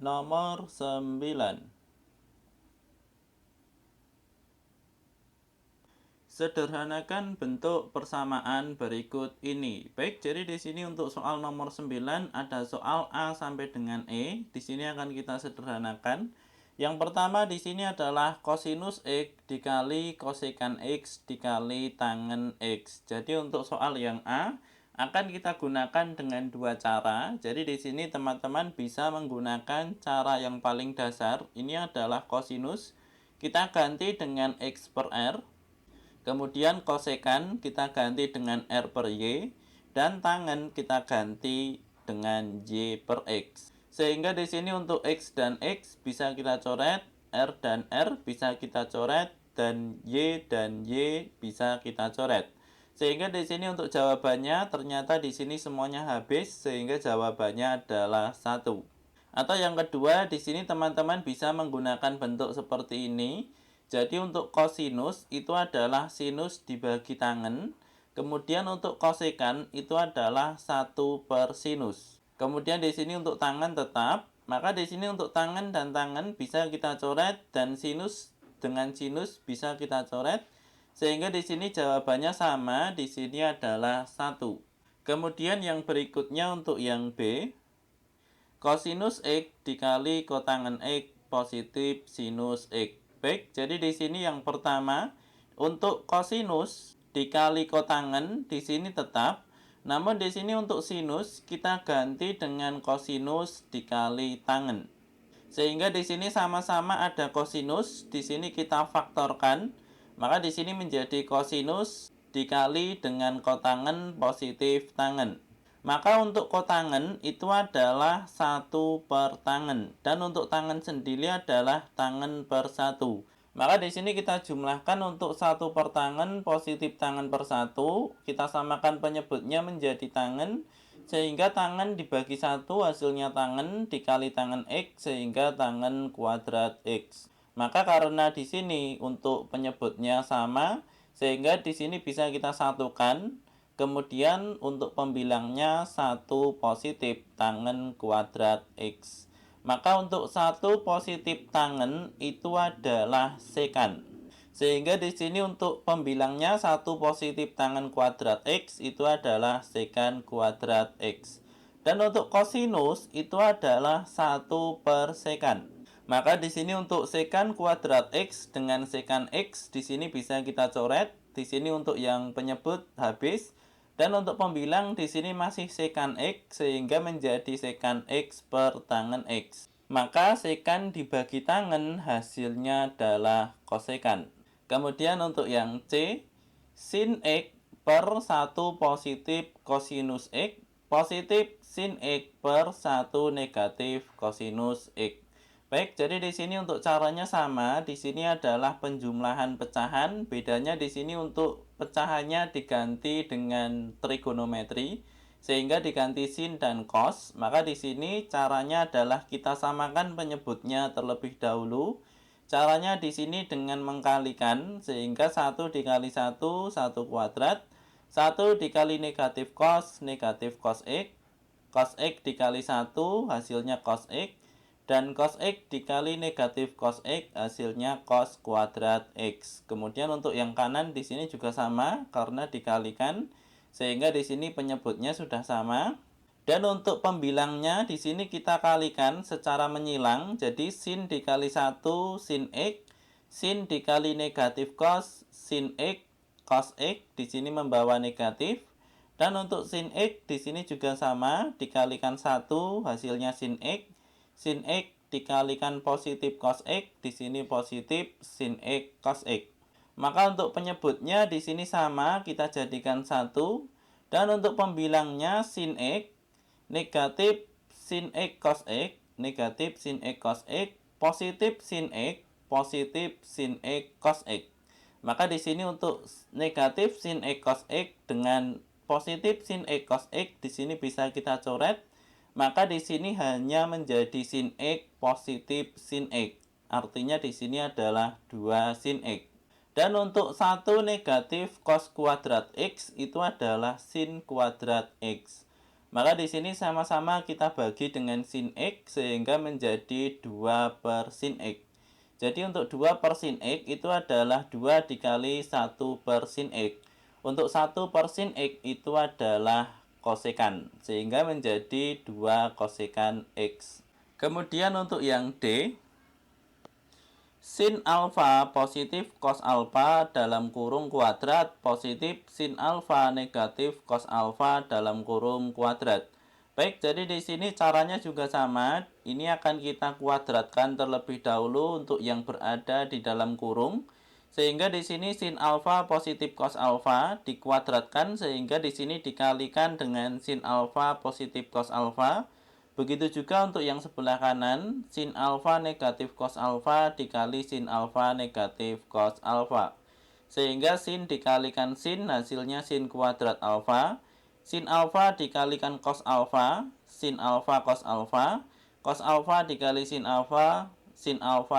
nomor 9. Sederhanakan bentuk persamaan berikut ini. Baik, jadi di sini untuk soal nomor 9 ada soal A sampai dengan E. Di sini akan kita sederhanakan. Yang pertama di sini adalah kosinus X dikali kosekan X dikali tangen X. Jadi untuk soal yang A akan kita gunakan dengan dua cara. Jadi di sini teman-teman bisa menggunakan cara yang paling dasar. Ini adalah kosinus. Kita ganti dengan X per R. Kemudian kosekan kita ganti dengan R per Y, dan tangen kita ganti dengan Y per X. Sehingga di sini untuk X dan X bisa kita coret, R dan R bisa kita coret, dan Y bisa kita coret. Sehingga di sini untuk jawabannya ternyata di sini semuanya habis, sehingga jawabannya adalah 1. Atau yang kedua, di sini teman-teman bisa menggunakan bentuk seperti ini. Jadi untuk kosinus itu adalah sinus dibagi tangen. Kemudian untuk kosekan itu adalah 1 per sinus. Kemudian di sini untuk tangen tetap. Maka di sini untuk tangen dan tangen bisa kita coret, dan sinus dengan sinus bisa kita coret. Sehingga di sini jawabannya sama, di sini adalah 1. Kemudian yang berikutnya untuk yang B. Kosinus X dikali kotangen X positif sinus X. Baik, jadi di sini yang pertama untuk kosinus dikali kotangen di sini tetap. Namun di sini untuk sinus kita ganti dengan kosinus dikali tangen. Sehingga di sini sama-sama ada kosinus, di sini kita faktorkan. Maka di sini menjadi kosinus dikali dengan kotangen positif tangen. Maka untuk kotangen itu adalah 1 per tangen. Dan untuk tangen sendiri adalah tangen per 1. Maka di sini kita jumlahkan untuk 1 per tangen positif tangen per 1. Kita samakan penyebutnya menjadi tangen. Sehingga tangen dibagi 1 hasilnya tangen dikali tangen X sehingga tangen kuadrat X. Maka karena di sini untuk penyebutnya sama, sehingga di sini bisa kita satukan. Kemudian untuk pembilangnya 1 positif tangen kuadrat X. Maka untuk 1 positif tangen itu adalah sekan. Sehingga di sini untuk pembilangnya 1 positif tangen kuadrat X itu adalah sekan kuadrat X. Dan untuk kosinus itu adalah 1 per sekan. Maka di sini untuk sekan kuadrat X dengan sekan X di sini bisa kita coret. Di sini untuk yang penyebut habis. Dan untuk pembilang di sini masih sekan X sehingga menjadi sekan X per tangen X. Maka sekan dibagi tangen hasilnya adalah kosekan. Kemudian untuk yang C, sin X per 1 positif kosinus X positif sin X per 1 negatif kosinus X. Baik, jadi di sini untuk caranya sama. Di sini adalah penjumlahan pecahan. Bedanya di sini untuk pecahannya diganti dengan trigonometri sehingga diganti sin dan cos. Maka di sini caranya adalah kita samakan penyebutnya terlebih dahulu. Caranya di sini dengan mengkalikan sehingga 1 dikali 1 kuadrat. 1 dikali negatif cos X. Cos X dikali 1 hasilnya cos X. Dan cos X dikali negatif cos X hasilnya cos kuadrat X. Kemudian untuk yang kanan di sini juga sama karena dikalikan sehingga di sini penyebutnya sudah sama. Dan untuk pembilangnya di sini kita kalikan secara menyilang. Jadi sin dikali 1 sin X, sin dikali negatif cos sin X cos X di sini membawa negatif. Dan untuk sin X di sini juga sama, dikalikan 1 hasilnya sin X. Sin X dikalikan positif cos X, di sini positif sin X cos X. Maka untuk penyebutnya di sini sama, kita jadikan 1. Dan untuk pembilangnya sin X, negatif sin X cos X, negatif sin X cos X, positif sin X, positif sin X cos X. Maka di sini untuk negatif sin X cos X dengan positif sin X cos X di sini bisa kita coret. Maka di sini hanya menjadi sin X positif sin X. Artinya di sini adalah 2 sin X. Dan untuk 1 negatif cos kuadrat X itu adalah sin kuadrat X. Maka di sini sama-sama kita bagi dengan sin X sehingga menjadi 2 per sin X. Jadi untuk 2 per sin X itu adalah 2 dikali 1 per sin X. Untuk 1 per sin X itu adalah kosekan, sehingga menjadi 2 kosekan X. Kemudian untuk yang D, sin alfa positif cos alfa dalam kurung kuadrat positif sin alfa negatif cos alfa dalam kurung kuadrat. Baik, jadi di sini caranya juga sama. Ini akan kita kuadratkan terlebih dahulu untuk yang berada di dalam kurung. Sehingga di sini sin alfa positif cos alfa dikuadratkan sehingga di sini dikalikan dengan sin alfa positif cos alfa. Begitu juga untuk yang sebelah kanan, sin alfa negatif cos alfa dikali sin alfa negatif cos alfa. Sehingga sin dikalikan sin hasilnya sin kuadrat alfa. Sin alfa dikalikan cos alfa, sin alfa cos alfa dikali sin alfa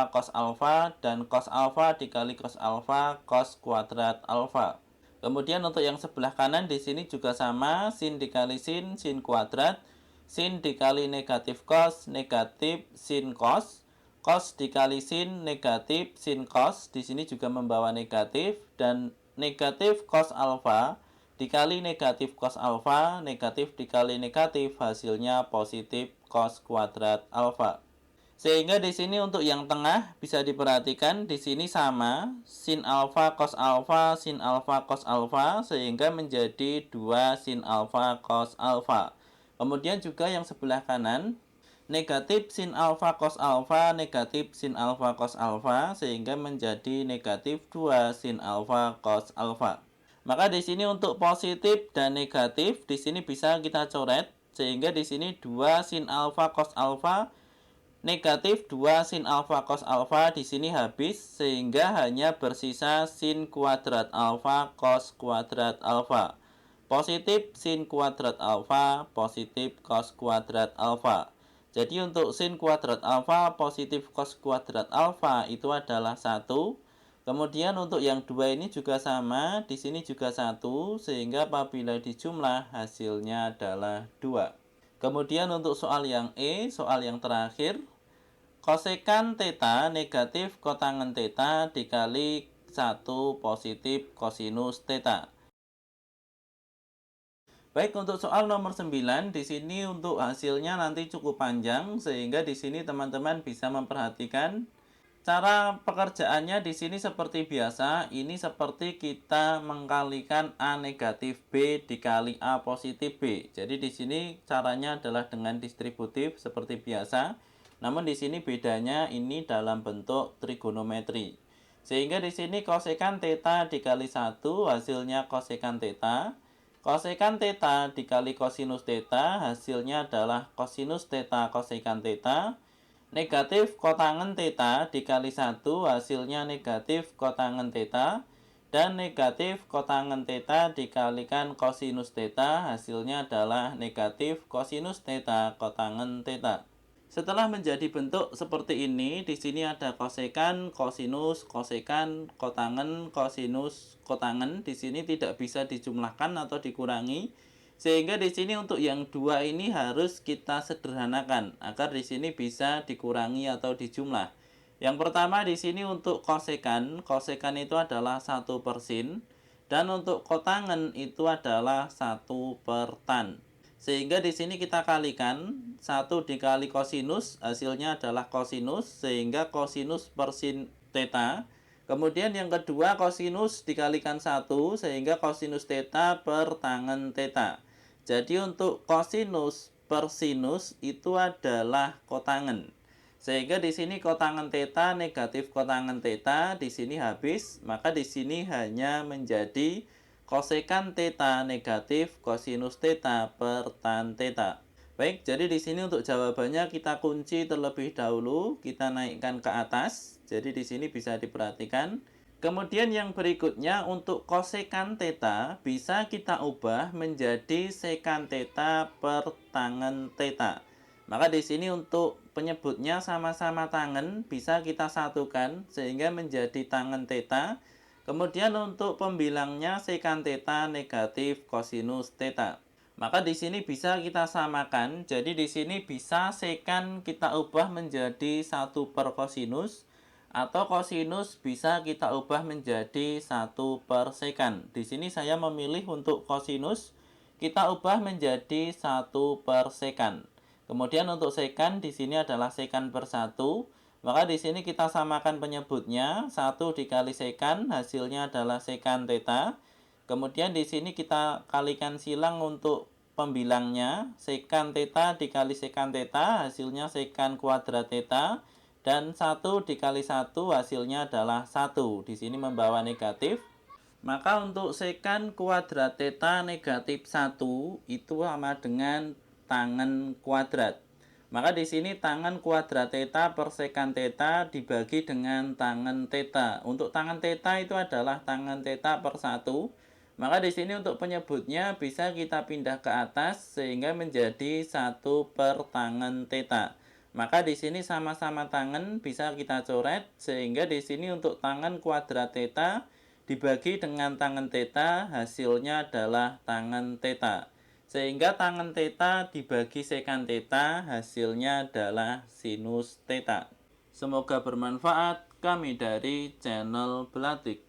cos alfa, dan cos alfa dikali cos alfa cos kuadrat alfa. Kemudian untuk yang sebelah kanan di sini juga sama, sin dikali sin kuadrat, sin dikali negatif sin cos, cos dikali sin negatif sin cos, di sini juga membawa negatif, dan negatif cos alfa dikali negatif cos alfa, negatif dikali negatif, hasilnya positif cos kuadrat alfa. Sehingga di sini untuk yang tengah bisa diperhatikan di sini sama sin alfa cos alfa sehingga menjadi 2 sin alfa cos alfa. Kemudian juga yang sebelah kanan negatif sin alfa cos alfa negatif sin alfa cos alfa sehingga menjadi negatif 2 sin alfa cos alfa. Maka di sini untuk positif dan negatif di sini bisa kita coret sehingga di sini 2 sin alfa cos alfa negatif 2 sin alfa cos alfa di sini habis sehingga hanya bersisa sin kuadrat alfa cos kuadrat alfa. Positif sin kuadrat alfa, positif cos kuadrat alfa. Jadi untuk sin kuadrat alfa positif cos kuadrat alfa itu adalah 1. Kemudian untuk yang dua ini juga sama, di sini juga 1 sehingga apabila dijumlah hasilnya adalah 2. Kemudian untuk soal yang E, soal yang terakhir, kosekan theta negatif kotangen theta dikali 1 positif kosinus theta. Baik, untuk soal nomor 9 di sini untuk hasilnya nanti cukup panjang sehingga di sini teman-teman bisa memperhatikan cara pekerjaannya di sini seperti biasa. Ini seperti kita mengkalikan A negatif B dikali A positif B. Jadi di sini caranya adalah dengan distributif seperti biasa. Namun di sini bedanya ini dalam bentuk trigonometri. Sehingga di sini kosekan theta dikali 1 hasilnya kosekan theta. Kosekan theta dikali kosinus theta hasilnya adalah kosinus theta kosekan theta. Negatif kotangen theta dikali 1 hasilnya negatif kotangen theta. Dan negatif kotangen theta dikalikan kosinus theta hasilnya adalah negatif kosinus theta kotangen theta. Setelah menjadi bentuk seperti ini, di sini ada kosekan, kosinus, kosekan, kotangen, kosinus, kotangen. Di sini tidak bisa dijumlahkan atau dikurangi. Sehingga di sini untuk yang dua ini harus kita sederhanakan agar di sini bisa dikurangi atau dijumlah. Yang pertama di sini untuk kosekan, kosekan itu adalah 1 per sin, dan untuk kotangen itu adalah 1 per tan. Sehingga di sini kita kalikan 1 dikali kosinus hasilnya adalah kosinus sehingga kosinus per sin theta. Kemudian yang kedua kosinus dikalikan 1 sehingga kosinus theta per tangen theta. Jadi untuk kosinus per sinus itu adalah kotangen. Sehingga di sini kotangen theta negatif kotangen theta di sini habis, maka di sini hanya menjadi kosekan theta negatif kosinus theta per tan theta. Baik, jadi di sini untuk jawabannya kita kunci terlebih dahulu, kita naikkan ke atas. Jadi di sini bisa diperhatikan. Kemudian yang berikutnya untuk kosekan theta bisa kita ubah menjadi sekan theta per tangen theta. Maka di sini untuk penyebutnya sama-sama tangen bisa kita satukan sehingga menjadi tangen theta. Kemudian untuk pembilangnya sekan theta negatif kosinus theta. Maka di sini bisa kita samakan. Jadi di sini bisa sekan kita ubah menjadi 1/kosinus atau kosinus bisa kita ubah menjadi 1/sekan. Di sini saya memilih untuk kosinus kita ubah menjadi 1/sekan. Kemudian untuk sekan di sini adalah sekan/1. Maka di sini kita samakan penyebutnya, 1 dikali sekan hasilnya adalah sekan theta. Kemudian di sini kita kalikan silang untuk pembilangnya, sekan theta dikali sekan theta hasilnya sekan kuadrat theta, dan 1 dikali 1 hasilnya adalah 1. Di sini membawa negatif. Maka untuk sekan kuadrat theta negatif 1 itu sama dengan tangen kuadrat. Maka di sini tangen kuadrat theta per sekan theta dibagi dengan tangen theta. Untuk tangen theta itu adalah tangen theta per 1. Maka di sini untuk penyebutnya bisa kita pindah ke atas sehingga menjadi 1/tangen theta. Maka di sini sama-sama tangen bisa kita coret sehingga di sini untuk tangen kuadrat theta dibagi dengan tangen theta hasilnya adalah tangen theta. Sehingga tangen theta dibagi sekan theta hasilnya adalah sinus theta. Semoga bermanfaat. Kami dari channel Belatik.